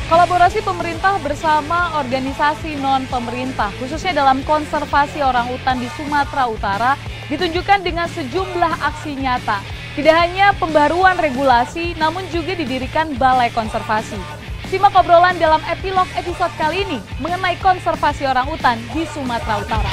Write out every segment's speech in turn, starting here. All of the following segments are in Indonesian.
Kolaborasi pemerintah bersama organisasi non-pemerintah, khususnya dalam konservasi orangutan di Sumatera Utara, ditunjukkan dengan sejumlah aksi nyata. Tidak hanya pembaruan regulasi, namun juga didirikan balai konservasi. Simak obrolan dalam epilog episode kali ini mengenai konservasi orangutan di Sumatera Utara.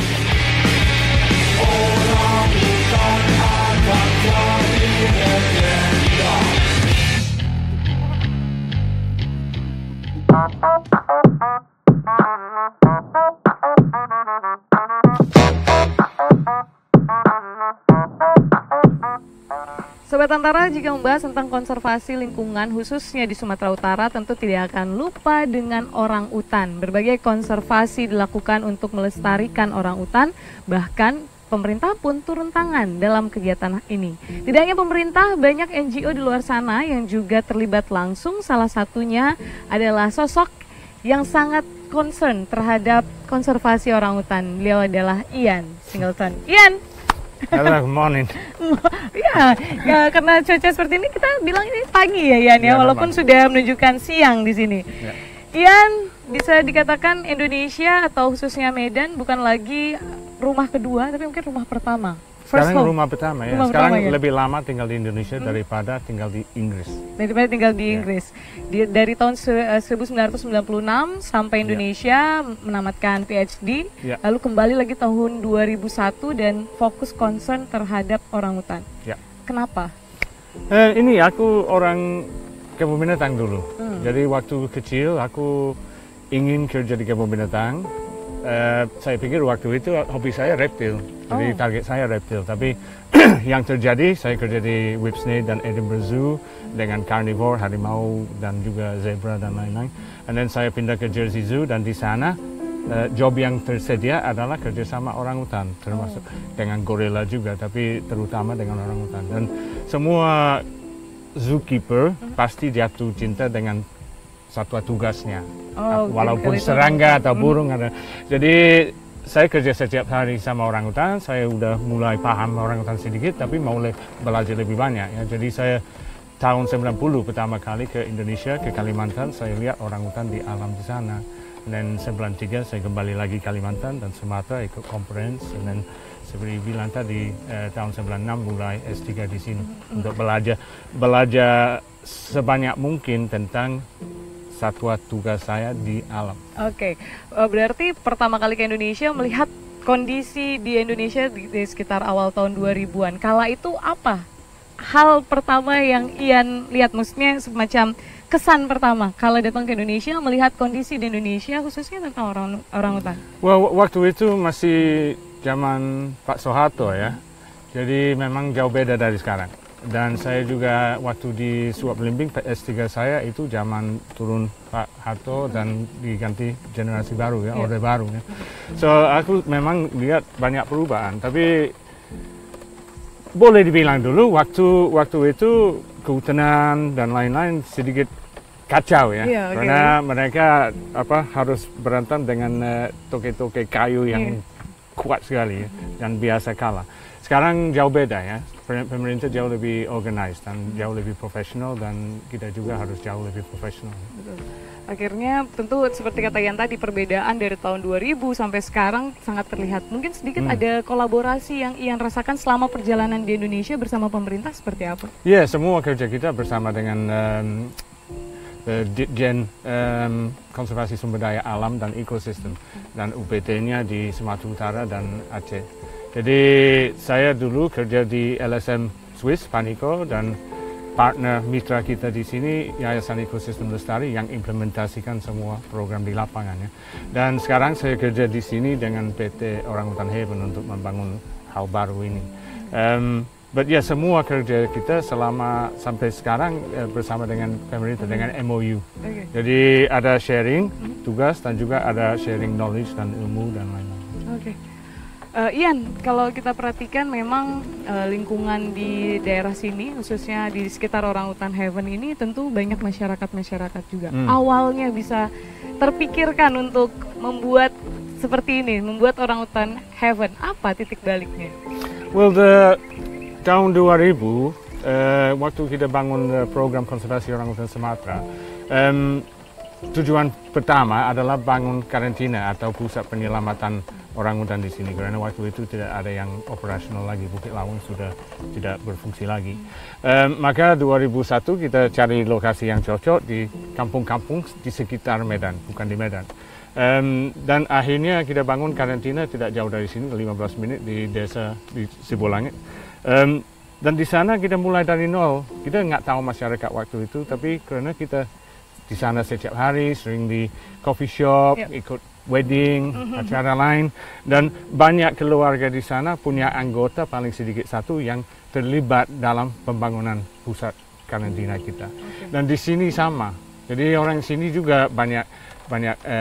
Sobat Antara, jika membahas tentang konservasi lingkungan khususnya di Sumatera Utara, tentu tidak akan lupa dengan orangutan. Berbagai konservasi dilakukan untuk melestarikan orangutan, bahkan pemerintah pun turun tangan dalam kegiatan ini. Tidak hanya pemerintah, banyak NGO di luar sana yang juga terlibat langsung. Salah satunya adalah sosok yang sangat concern terhadap konservasi orangutan. Beliau adalah Ian Singleton. Ian! Halo, good morning. Ya, karena cuaca seperti ini kita bilang ini pagi ya Ian ya, walaupun sudah menunjukkan siang di sini. Ya. Ian, bisa dikatakan Indonesia atau khususnya Medan bukan lagi rumah kedua, tapi mungkin rumah pertama. Sekarang rumah pertama ya. Sekarang pertama, ya? Lebih lama tinggal di Indonesia daripada tinggal di Inggris. Daripada tinggal di Inggris. Dari tahun 1996 sampai Indonesia menamatkan PhD, lalu kembali lagi tahun 2001 dan fokus concern terhadap orangutan. Kenapa? Ini aku orang kebun binatang dulu. Jadi waktu kecil aku ingin kerja di kebun binatang. Saya pikir waktu itu hobi saya reptil, jadi target saya reptil. Tapi yang terjadi, saya kerja di Whipsnade dan Edinburgh Zoo dengan carnivore, harimau dan juga zebra dan lain-lain. Dan saya pindah ke Jersey Zoo dan di sana job yang tersedia adalah kerja sama orangutan, termasuk dengan gorila juga, tapi terutama dengan orangutan. Dan semua zookeeper pasti jatuh cinta dengan satwa tugasnya, walaupun serangga atau burung ada. Jadi saya kerja setiap hari sama orangutan, saya udah mulai paham orangutan sedikit, tapi mau belajar lebih banyak. Ya. Jadi saya tahun 90 pertama kali ke Indonesia, ke Kalimantan, saya lihat orangutan di alam di sana. Dan 93 saya kembali lagi Kalimantan dan Sumatera ikut conference, dan seperti bilang tadi tahun 96 mulai S3 di sini untuk belajar sebanyak mungkin tentang satwa tugas saya di alam. Oke, berarti pertama kali ke Indonesia melihat kondisi di Indonesia di sekitar awal tahun 2000-an. Kala itu apa hal pertama yang Ian lihat, maksudnya semacam kesan pertama kalau datang ke Indonesia melihat kondisi di Indonesia khususnya tentang orangutan? Waktu itu masih zaman Pak Soeharto ya, jadi memang jauh beda dari sekarang. Dan saya juga waktu di Suap Belimbing S3 saya itu zaman turun Pak Harto dan diganti generasi baru ya, orde baru ya. So aku memang lihat banyak perubahan, tapi boleh dibilang dulu waktu itu kehutanan dan lain-lain sedikit kacau ya, karena mereka harus berantem dengan toke-toke kayu yang kuat sekali ya, dan biasa kalah. Sekarang jauh beda ya, pemerintah jauh lebih organized dan jauh lebih profesional, dan kita juga harus jauh lebih profesional. Betul. Akhirnya tentu seperti kata Ian tadi, perbedaan dari tahun 2000 sampai sekarang sangat terlihat. Mungkin sedikit ada kolaborasi yang Ian rasakan selama perjalanan di Indonesia bersama pemerintah seperti apa? Ya, semua kerja kita bersama dengan Ditjen Konservasi Sumber Daya Alam dan Ekosistem, dan UPT-nya di Sumatera Utara dan Aceh. Jadi saya dulu kerja di LSM Swiss, Panico, dan partner mitra kita di sini Yayasan Ekosistem Lestari yang implementasikan semua program di lapangan ya. Dan sekarang saya kerja di sini dengan PT Orangutan Haven untuk membangun hal baru ini. But ya, semua kerja kita selama sampai sekarang bersama dengan pemerintah dengan MOU. Jadi ada sharing tugas dan juga ada sharing knowledge dan ilmu dan lain-lain. Ian, kalau kita perhatikan memang lingkungan di daerah sini, khususnya di sekitar Orangutan Haven ini tentu banyak masyarakat-masyarakat juga. Awalnya bisa terpikirkan untuk membuat seperti ini, membuat Orangutan Haven, apa titik baliknya? Well, tahun 2000, waktu kita bangun program konservasi orangutan Sumatera, tujuan pertama adalah bangun karantina atau pusat penyelamatan orangutan di sini, karena waktu itu tidak ada yang operasional lagi, Bukit Lawang sudah tidak berfungsi lagi. Maka 2001 kita cari lokasi yang cocok di kampung-kampung di sekitar Medan, bukan di Medan. Dan akhirnya kita bangun karantina tidak jauh dari sini, 15 menit di desa di Sibolangit. Dan di sana kita mulai dari nol. Kita nggak tahu masyarakat waktu itu, tapi karena kita di sana setiap hari, sering di coffee shop, ikut wedding, acara lain, dan banyak keluarga di sana punya anggota paling sedikit satu yang terlibat dalam pembangunan pusat karantina kita. Dan di sini sama. Jadi orang sini juga banyak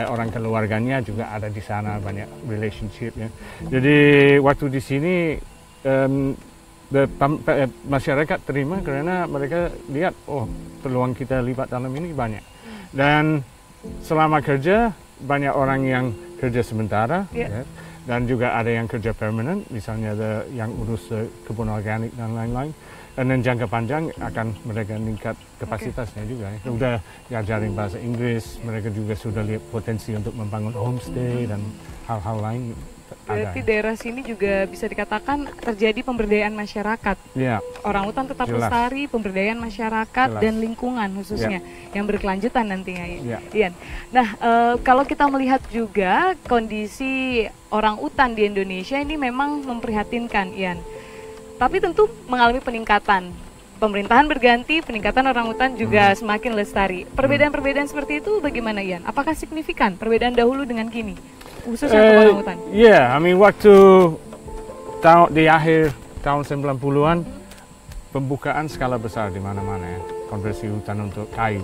orang keluarganya juga ada di sana, banyak relationship ya. Jadi waktu di sini masyarakat terima karena mereka lihat, oh peluang kita libat dalam ini banyak. Dan selama kerja banyak orang yang kerja sementara, ya, dan juga ada yang kerja permanent, misalnya ada yang urus kebun organik dan lain-lain. Dan jangka panjang akan mereka meningkat kapasitasnya juga. Ya. Sudah diajarin bahasa Inggris, mereka juga sudah lihat potensi untuk membangun homestay dan hal-hal lain. Berarti daerah sini juga bisa dikatakan terjadi pemberdayaan masyarakat. Ya. Orangutan tetap lestari, pemberdayaan masyarakat dan lingkungan khususnya yang berkelanjutan nantinya. Ian. Nah, kalau kita melihat juga kondisi orangutan di Indonesia ini memang memprihatinkan, Ian. Tapi tentu mengalami peningkatan. Pemerintahan berganti, peningkatan orangutan juga semakin lestari. Perbedaan-perbedaan seperti itu bagaimana, Ian? Apakah signifikan perbedaan dahulu dengan kini? Khususnya untuk orangutan. Waktu di akhir tahun 90-an pembukaan skala besar di mana-mana ya, konversi hutan untuk kayu.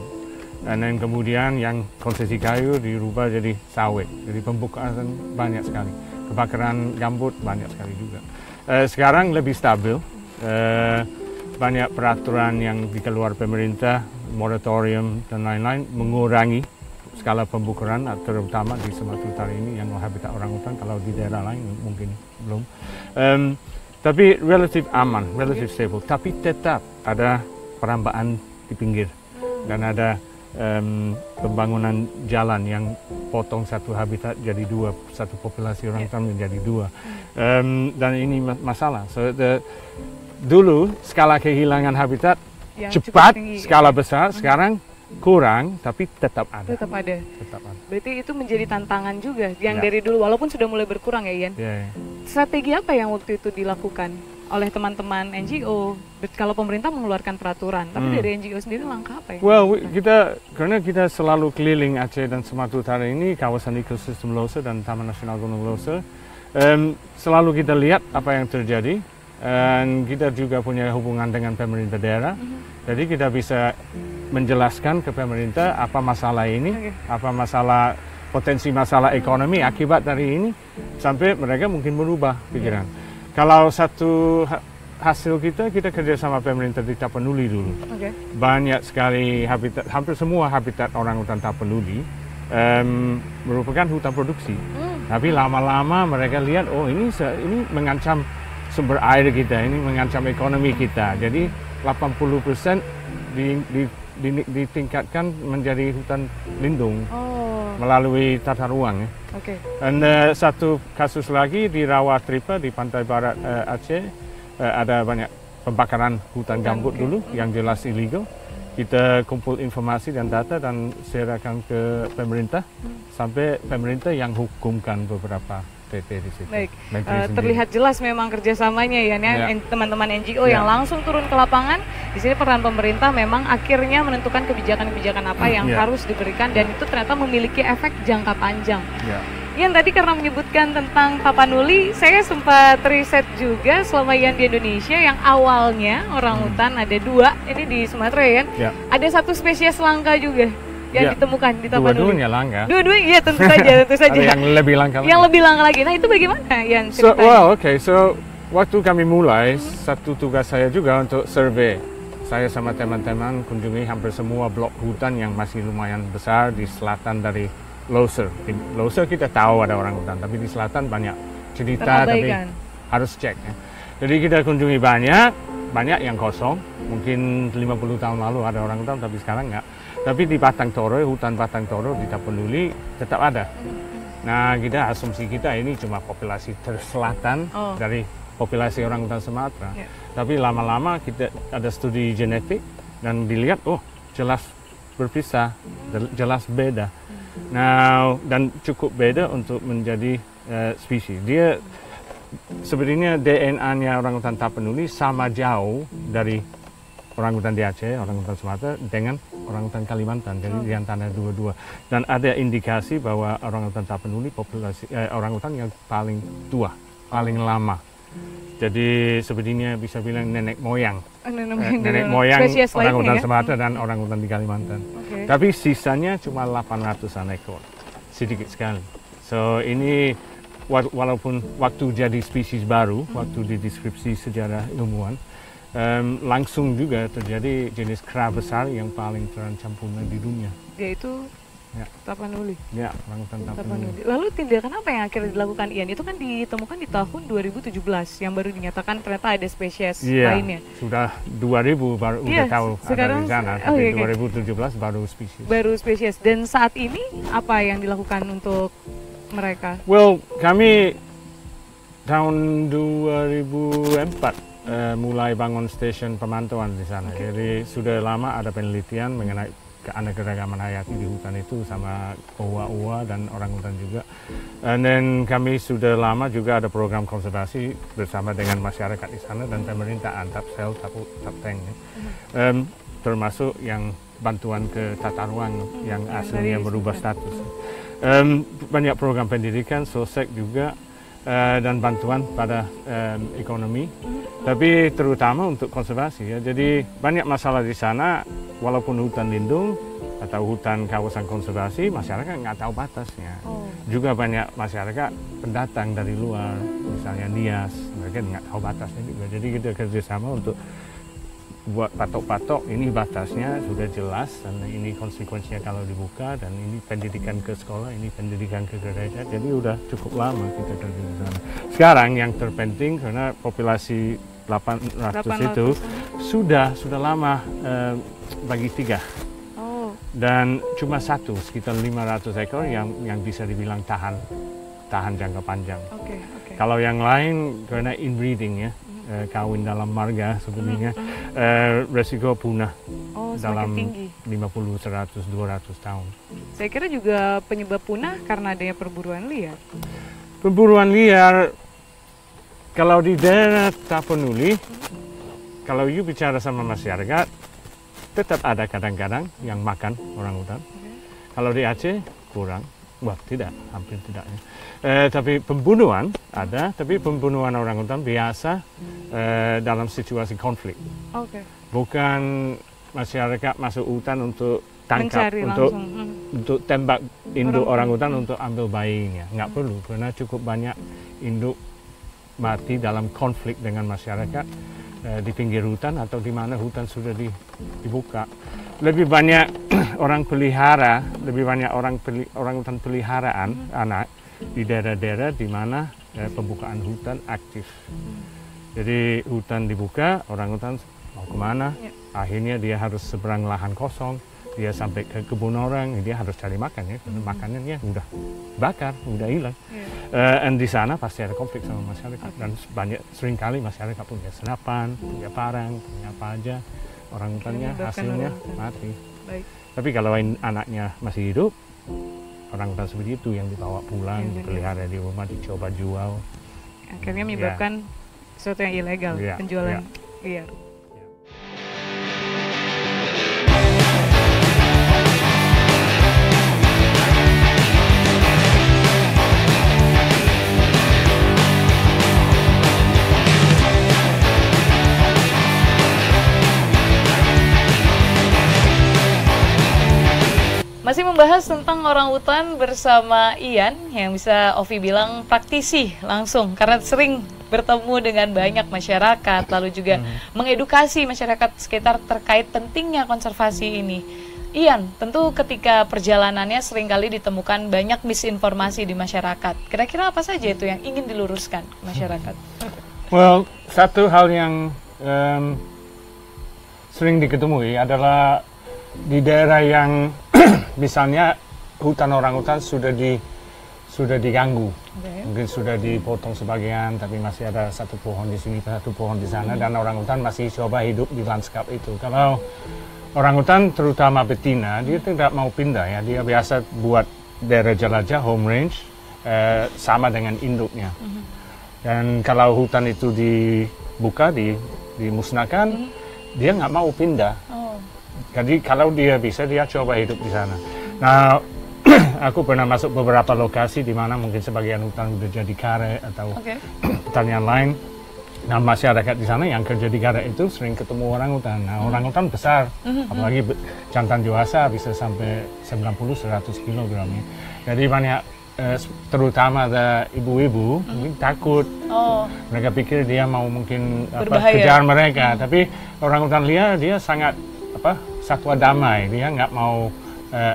Dan kemudian yang konsesi kayu dirubah jadi sawit. Jadi pembukaan banyak sekali. Kebakaran gambut banyak sekali juga. Sekarang lebih stabil. Banyak peraturan yang dikeluarkan pemerintah, moratorium dan lain-lain mengurangi skala pembukuran, terutama di Sumatera Utara ini yang habitat orangutan. Kalau di daerah lain mungkin belum. Tapi relatif aman, relatif stable. Tapi tetap ada perambaan di pinggir dan ada pembangunan jalan yang potong satu habitat jadi dua, satu populasi orangutan menjadi dua. Dan ini masalah. Dulu skala kehilangan habitat cepat, skala besar, sekarang kurang, tapi tetap ada. Tetap ada. Berarti itu menjadi tantangan juga yang dari dulu, walaupun sudah mulai berkurang ya, Ian. Strategi apa yang waktu itu dilakukan oleh teman-teman NGO? Kalau pemerintah mengeluarkan peraturan, tapi dari NGO sendiri langkah apa ya? Karena kita selalu keliling Aceh dan Sumatera Utara ini, kawasan ekosistem Loser dan Taman Nasional Gunung Loser, selalu kita lihat apa yang terjadi. Dan kita juga punya hubungan dengan pemerintah daerah, jadi kita bisa menjelaskan ke pemerintah apa masalah ini, apa potensi masalah ekonomi akibat dari ini, sampai mereka mungkin berubah pikiran. Kalau satu hasil kita kerja sama pemerintah di Tapanuli dulu. Banyak sekali habitat, hampir semua habitat orangutan Tapanuli merupakan hutan produksi. Tapi lama-lama mereka lihat, oh ini mengancam sumber air kita, ini mengancam ekonomi kita. Jadi 80% ditingkatkan menjadi hutan lindung melalui tata ruang. Ya. Dan satu kasus lagi di Rawatripa di pantai barat Aceh, ada banyak pembakaran hutan gambut dulu yang jelas ilegal. Kita kumpul informasi dan data dan serahkan ke pemerintah, sampai pemerintah yang hukumkan beberapa PT di situ. Baik, terlihat jelas memang kerjasamanya ya, teman-teman NGO yang langsung turun ke lapangan. Di sini peran pemerintah memang akhirnya menentukan kebijakan-kebijakan apa yang harus diberikan, dan itu ternyata memiliki efek jangka panjang. Ian tadi karena menyebutkan tentang Tapanuli, saya sempat riset juga selama Ian di Indonesia yang awalnya orangutan ada dua, ini di Sumatera ya, ada satu spesies langka juga yang ditemukan di Tapanuli. Dua-duanya langka. Dua-duanya, iya tentu saja, tentu saja. Ada yang lebih langka lagi. Yang lebih langka lagi. Nah itu bagaimana yang So waktu kami mulai, satu tugas saya juga untuk survei. Saya sama teman-teman kunjungi hampir semua blok hutan yang masih lumayan besar di selatan dari Loser. Di Loser kita tahu ada orangutan, tapi di selatan banyak cerita, tapi harus cek. Ya. Jadi kita kunjungi banyak yang kosong. Mungkin 50 tahun lalu ada orangutan, tapi sekarang enggak. Tapi di Batang Toru, hutan Batang Toru di Tapanuli tetap ada. Nah, kita asumsi kita ini cuma populasi terselatan dari populasi orangutan Sumatera. Tapi lama-lama kita ada studi genetik dan dilihat, oh jelas berpisah, jelas beda. Nah, dan cukup beda untuk menjadi spesies. Dia sebenarnya DNA-nya orangutan Tapanuli sama jauh dari orangutan di Aceh, orangutan Sumatera dengan orangutan Kalimantan, jadi di antara dua-dua. Dan ada indikasi bahwa orangutan Tapanuli populasi orangutan yang paling tua, paling lama. Jadi sebenarnya bisa bilang nenek moyang orangutan Sumatera dan orangutan di Kalimantan. Tapi sisanya cuma 800-an ekor, sedikit sekali. So ini walaupun waktu jadi spesies baru, waktu dideskripsi sejarah ilmuwan, langsung juga terjadi jenis kera besar yang paling terancam punah di dunia. Yaitu Tapanuli. Ya, orangutan Tapanuli. Lalu tindakan apa yang akhirnya dilakukan Ian? Itu kan ditemukan di tahun 2017 yang baru dinyatakan ternyata ada spesies lainnya. Sudah 2000 baru udah tahu sekarang, ada di sana, tapi 2017 baru spesies. Baru spesies. Dan saat ini apa yang dilakukan untuk mereka? Well, kami tahun 2004 mulai bangun stasiun pemantauan di sana. Jadi sudah lama ada penelitian mengenai keanekaragaman hayati di hutan itu sama owa-owa dan orangutan juga. Dan kami sudah lama juga ada program konservasi bersama dengan masyarakat di sana dan pemerintah Tapsel, Tapteng, termasuk yang bantuan ke tata ruang yang aslinya berubah status. Banyak program pendidikan, sosek juga, dan bantuan pada ekonomi, tapi terutama untuk konservasi ya. Jadi banyak masalah di sana, walaupun hutan lindung atau hutan kawasan konservasi, masyarakat nggak tahu batasnya. Juga banyak masyarakat pendatang dari luar, misalnya Nias, mereka nggak tahu batasnya juga. Jadi kita kerjasama untuk buat patok-patok, ini batasnya sudah jelas dan ini konsekuensinya kalau dibuka, dan ini pendidikan ke sekolah, ini pendidikan ke gereja. Jadi udah cukup lama kita kerja di sana. Sekarang yang terpenting karena populasi 800 itu sudah lama bagi 3. Dan cuma satu sekitar 500 ekor yang bisa dibilang tahan jangka panjang. Kalau yang lain karena inbreeding ya, kawin dalam marga sebenarnya, resiko punah dalam tinggi. 50, 100, 200 tahun. Saya kira juga penyebab punah karena adanya perburuan liar. Perburuan liar, kalau di daerah Tapanuli, kalau you bicara sama masyarakat, tetap ada kadang-kadang yang makan orangutan. Kalau di Aceh kurang. Wah, tidak, hampir tidak ya. Tapi pembunuhan ada, tapi pembunuhan orangutan biasa dalam situasi konflik. Bukan masyarakat masuk hutan untuk tangkap, untuk tembak induk orangutan untuk ambil bayinya. Nggak perlu, karena cukup banyak induk mati dalam konflik dengan masyarakat di pinggir hutan atau di mana hutan sudah dibuka. Lebih banyak orang pelihara, lebih banyak orangutan peliharaan anak di daerah-daerah di mana pembukaan hutan aktif. Jadi hutan dibuka, orangutan mau kemana? Akhirnya dia harus seberang lahan kosong, dia sampai ke kebun orang, dia harus cari makan ya, karena makanannya udah bakar, udah hilang. Dan di sana pasti ada konflik sama masyarakat, dan seringkali masyarakat punya senapan, punya parang, punya apa aja. Orangutannya hasilnya mati. Tapi kalau anaknya masih hidup, orangutan seperti itu yang dibawa pulang, dipelihara di rumah, dicoba jual. Akhirnya menyebabkan sesuatu yang ilegal, penjualan liar. Masih membahas tentang orangutan bersama Ian, yang bisa Ovi bilang praktisi langsung karena sering bertemu dengan banyak masyarakat, lalu juga mengedukasi masyarakat sekitar terkait pentingnya konservasi ini. Ian, tentu ketika perjalanannya seringkali ditemukan banyak misinformasi di masyarakat. Kira-kira apa saja itu yang ingin diluruskan ke masyarakat? Well, satu hal yang sering diketemui adalah di daerah yang misalnya hutan orangutan sudah diganggu, mungkin sudah dipotong sebagian, tapi masih ada satu pohon di sini, satu pohon di sana, dan orangutan masih coba hidup di lanskap itu. Kalau orangutan terutama betina, dia tidak mau pindah ya, dia biasa buat daerah jelajah, home range, sama dengan induknya. Dan kalau hutan itu dibuka, dimusnahkan, dia nggak mau pindah. Jadi kalau dia bisa, dia coba hidup di sana. Nah, aku pernah masuk beberapa lokasi di mana mungkin sebagian hutan udah jadi karet atau pertanian lain. Nah, masyarakat di sana yang kerja di karet itu sering ketemu orangutan. Nah, orangutan besar, apalagi jantan dewasa bisa sampai 90-100 kg. Jadi banyak, terutama ada ibu-ibu mungkin takut. Mereka pikir dia mau mungkin kejar mereka. Tapi orangutan liar dia sangat satwa damai, dia nggak mau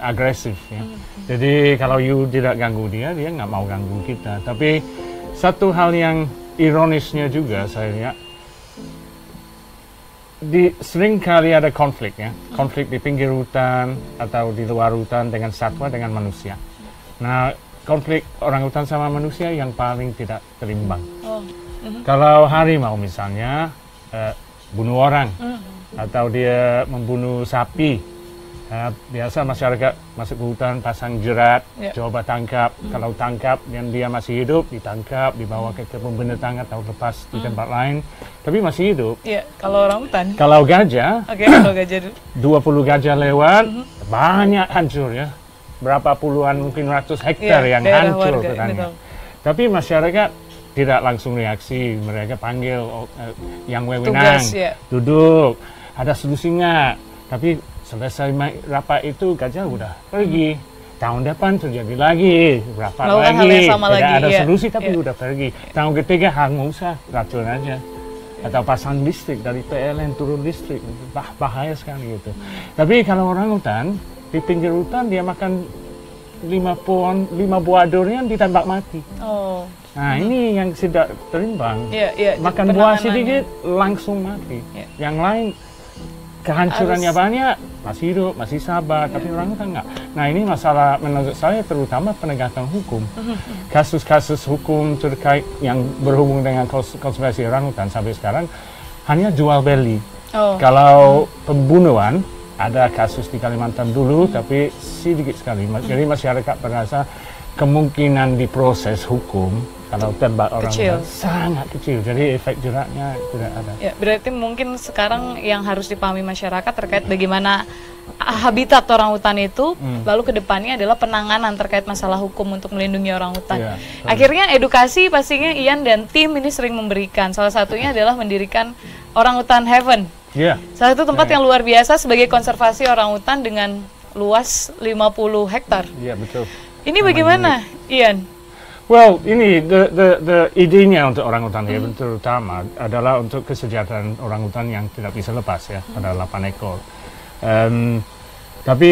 agresif ya. Jadi kalau you tidak ganggu dia nggak mau ganggu kita. Tapi satu hal yang ironisnya juga saya lihat, sering kali ada konflik ya, konflik di pinggir hutan atau di luar hutan dengan satwa dengan manusia. Nah, konflik orangutan sama manusia yang paling tidak terimbang. Kalau harimau misalnya bunuh orang, atau dia membunuh sapi, biasa masyarakat masuk ke hutan pasang jerat, coba tangkap. Kalau tangkap dan dia masih hidup, ditangkap, dibawa ke kebun binatang atau lepas di tempat lain, tapi masih hidup. Kalau orangutan, kalau gajah, kalau gajah 20 gajah lewat, banyak hancur ya, berapa puluhan mungkin ratus hektar yang hancur hutannya. Tapi masyarakat tidak langsung reaksi, mereka panggil yang wewenang, duduk, ada solusinya. Tapi selesai rapat itu gajah udah pergi. Tahun depan terjadi lagi, berapa lagi, tidak ada solusi tapi udah pergi. Tahun ketiga nggak usah, racun aja. Atau pasang listrik dari PLN turun listrik, bahaya sekali gitu. Tapi kalau orangutan di pinggir hutan dia makan 5 buah durian ditembak mati. Nah, ini yang tidak terimbang. Makan buah sedikit langsung mati. Yang lain kehancurannya banyak, masih hidup, masih sabar, tapi orangutan enggak. Nah, ini masalah menurut saya terutama penegakan hukum. Kasus-kasus hukum terkait yang berhubung dengan konservasi orangutan sampai sekarang hanya jual beli. Kalau pembunuhan ada kasus di Kalimantan dulu, tapi sedikit sekali. Jadi masyarakat merasa kemungkinan diproses hukum kalau tembak orang sangat kecil, jadi efek jeratnya tidak ada. Berarti mungkin sekarang yang harus dipahami masyarakat terkait bagaimana habitat orangutan itu, lalu kedepannya adalah penanganan terkait masalah hukum untuk melindungi orangutan. Akhirnya edukasi pastinya Ian dan tim ini sering memberikan. Salah satunya adalah mendirikan Orangutan Heaven. Salah satu tempat yang luar biasa sebagai konservasi orangutan dengan luas 50 hektar. Betul. Ini bagaimana, Ian? Well, ini the idenya untuk Orangutan Heaven terutama adalah untuk kesejahteraan orangutan yang tidak bisa lepas ya, ada 8 ekor. Tapi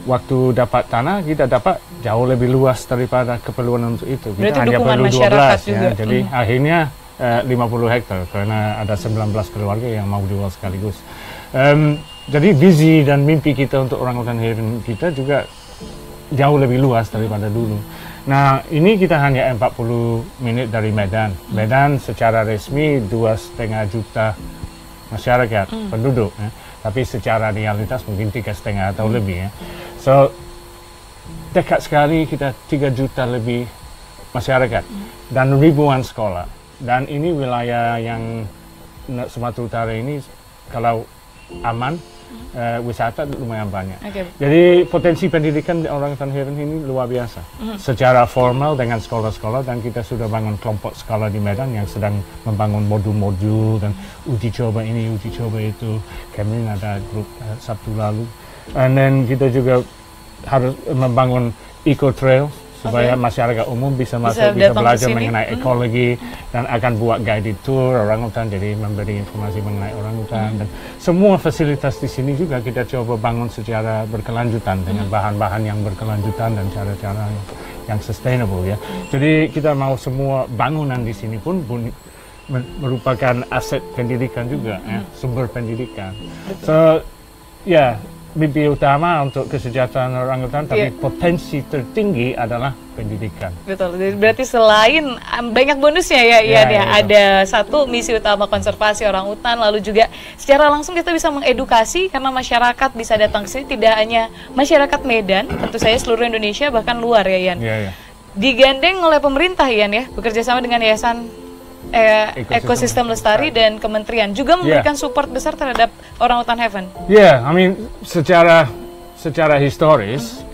waktu dapat tanah kita dapat jauh lebih luas daripada keperluan untuk itu. Kita hanya perlu 12 ya. Jadi akhirnya 50 hektar karena ada 19 keluarga yang mau jual sekaligus. Jadi visi dan mimpi kita untuk Orangutan Heaven kita juga jauh lebih luas daripada dulu. Nah, ini kita hanya 40 menit dari Medan. Medan secara resmi 2,5 juta masyarakat penduduk, ya. Tapi secara realitas mungkin 3,5 atau lebih ya. So, dekat sekali kita 3 juta lebih masyarakat dan ribuan sekolah. Dan ini wilayah yang Sumatera Utara ini kalau aman, wisata lumayan banyak. Jadi potensi pendidikan di Orangutan Heaven ini luar biasa. Secara formal dengan sekolah-sekolah, dan kita sudah bangun kelompok sekolah di Medan yang sedang membangun modul-modul dan uji coba ini, uji coba itu. Kemarin ada grup Sabtu lalu. And then kita juga harus membangun eco trail supaya masyarakat umum bisa masuk, bisa belajar mengenai ekologi, dan akan buat guided tour orangutan, jadi memberi informasi mengenai orangutan, dan semua fasilitas di sini juga kita coba bangun secara berkelanjutan dengan bahan-bahan yang berkelanjutan dan cara-cara yang sustainable ya. Jadi kita mau semua bangunan di sini pun merupakan aset pendidikan juga ya, sumber pendidikan. So ya, mimpi utama untuk kesejahteraan orangutan, tapi potensi tertinggi adalah pendidikan. Betul. Berarti selain banyak bonusnya ya Ian ya. Ada satu misi utama konservasi orangutan, lalu juga secara langsung kita bisa mengedukasi karena masyarakat bisa datang ke sini, tidak hanya masyarakat Medan, tentu saja seluruh Indonesia bahkan luar ya Ian. Digandeng oleh pemerintah Ian ya, bekerja sama dengan Yayasan Ekosistem Lestari dan Kementerian juga memberikan support besar terhadap Orangutan Heaven. I mean secara historis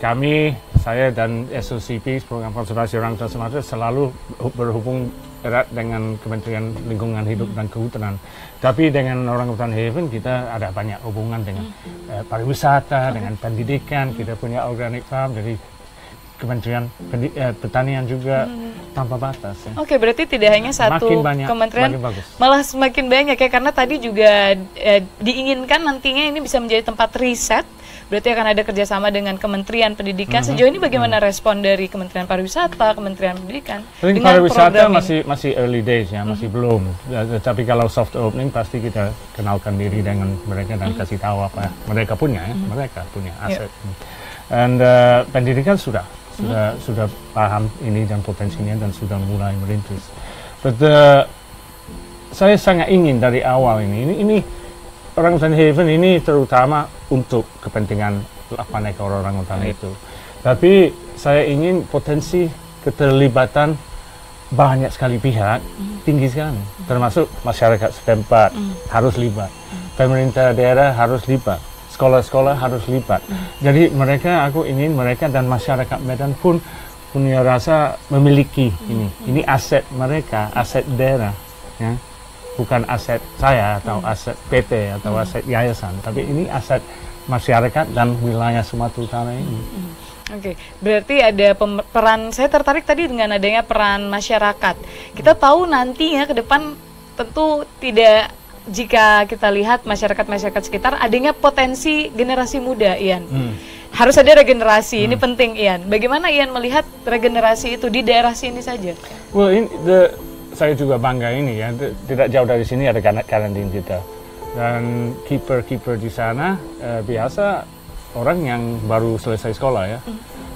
saya dan SOCP, Program Konservasi Orangutan Sumatera, selalu berhubung erat dengan Kementerian Lingkungan Hidup dan Kehutanan. Tapi dengan Orangutan Heaven kita ada banyak hubungan dengan pariwisata, dengan pendidikan. Kita punya organic farm dari Kementerian Pertanian juga tanpa batas. Ya. Oke, berarti tidak hanya satu kementerian, malah semakin banyak ya, karena tadi juga diinginkan nantinya ini bisa menjadi tempat riset. Berarti akan ada kerjasama dengan Kementerian Pendidikan. Sejauh ini bagaimana respon dari Kementerian Pariwisata, Kementerian Pendidikan? Dengan pariwisata masih early days ya, masih belum. Tapi kalau soft opening pasti kita kenalkan diri dengan mereka dan kasih tahu apa mereka punya ya, mereka punya aset. Dan pendidikan sudah paham ini dan potensinya dan sudah mulai merintis. But saya sangat ingin dari awal ini Orangutan Heaven ini terutama untuk kepentingan 8 ekor orangutan itu. Tapi saya ingin potensi keterlibatan banyak sekali pihak tinggi sekali, termasuk masyarakat setempat harus libat, pemerintah daerah harus libat, sekolah-sekolah harus libat. Jadi aku ingin mereka dan masyarakat Medan pun punya rasa memiliki ini. Ini aset mereka, aset daerah, ya. Bukan aset saya atau aset PT atau aset yayasan, tapi ini aset masyarakat dan wilayah Sumatera Utara ini. Oke, berarti ada peran, saya tertarik tadi dengan adanya peran masyarakat. Kita tahu nantinya ke depan tentu tidak, jika kita lihat masyarakat sekitar, adanya potensi generasi muda, Ian. Harus ada regenerasi, ini penting, Ian. Bagaimana Ian melihat regenerasi itu di daerah sini saja? Well, saya juga bangga ini ya, tidak jauh dari sini ada karantin kita. Dan keeper di sana biasa orang yang baru selesai sekolah ya.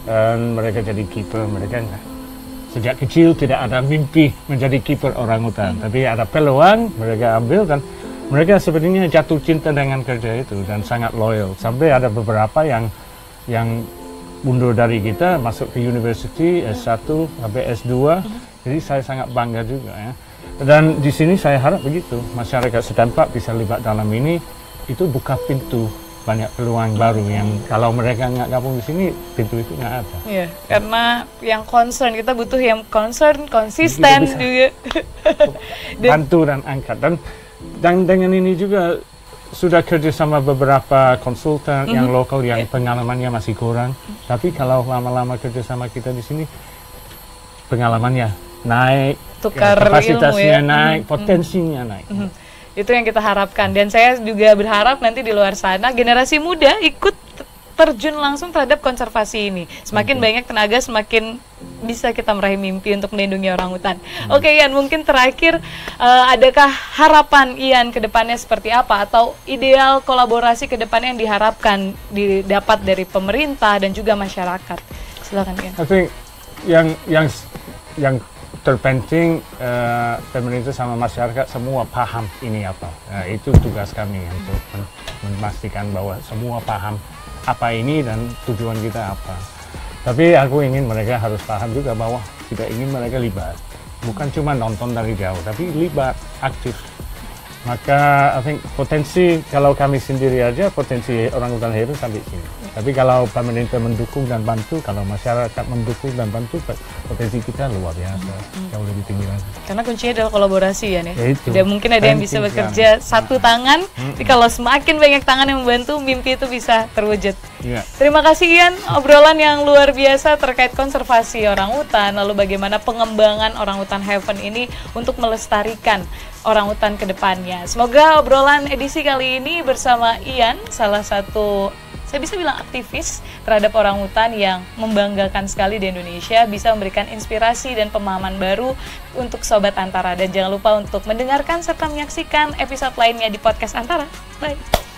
Dan mereka jadi keeper, mereka sejak kecil tidak ada mimpi menjadi keeper orangutan. Tapi ada peluang, mereka ambil dan mereka sepertinya jatuh cinta dengan kerja itu dan sangat loyal. Sampai ada beberapa yang mundur dari kita masuk ke university S1 sampai S2. Jadi saya sangat bangga juga ya. Dan di sini saya harap begitu, masyarakat setempat bisa libat dalam ini, itu buka pintu banyak peluang baru yang kalau mereka nggak gabung di sini, pintu itu nggak ada. Iya, karena yang concern, kita butuh yang concern, konsisten juga. Bantu dan angkat. Dan dengan ini juga sudah kerja sama beberapa konsultan yang lokal yang pengalamannya masih kurang. Tapi kalau lama-lama kerja sama kita di sini, pengalamannya naik, kapasitasnya naik, potensinya naik. Itu yang kita harapkan, dan saya juga berharap nanti di luar sana generasi muda ikut terjun langsung terhadap konservasi ini. Semakin banyak tenaga, semakin bisa kita meraih mimpi untuk melindungi orangutan. Oke Ian, mungkin terakhir adakah harapan Ian ke depannya seperti apa, atau ideal kolaborasi ke depannya yang diharapkan didapat dari pemerintah dan juga masyarakat? Silakan Ian. I think yang terpenting pemerintah sama masyarakat semua paham ini apa. Itu tugas kami untuk memastikan bahwa semua paham apa ini dan tujuan kita apa. Tapi aku ingin mereka harus paham juga bahwa kita ingin mereka libat. Bukan cuma nonton dari jauh, tapi libat, aktif. Maka I think potensi, kalau kami sendiri aja, potensi orangutan Heaven sampai sini. Tapi kalau pemerintah mendukung dan bantu, kalau masyarakat mendukung dan bantu, potensi kita luar biasa, jauh lebih tinggi lagi. Karena kuncinya adalah kolaborasi ya, tidak mungkin ada yang bisa bekerja satu tangan, tapi kalau semakin banyak tangan yang membantu, mimpi itu bisa terwujud. Terima kasih Ian, obrolan yang luar biasa terkait konservasi orangutan, lalu bagaimana pengembangan Orangutan Heaven ini untuk melestarikan orangutan ke depannya. Semoga obrolan edisi kali ini bersama Ian, salah satu, saya bisa bilang aktivis terhadap orangutan yang membanggakan sekali di Indonesia, bisa memberikan inspirasi dan pemahaman baru untuk Sobat Antara. Dan jangan lupa untuk mendengarkan serta menyaksikan episode lainnya di podcast Antara. Bye!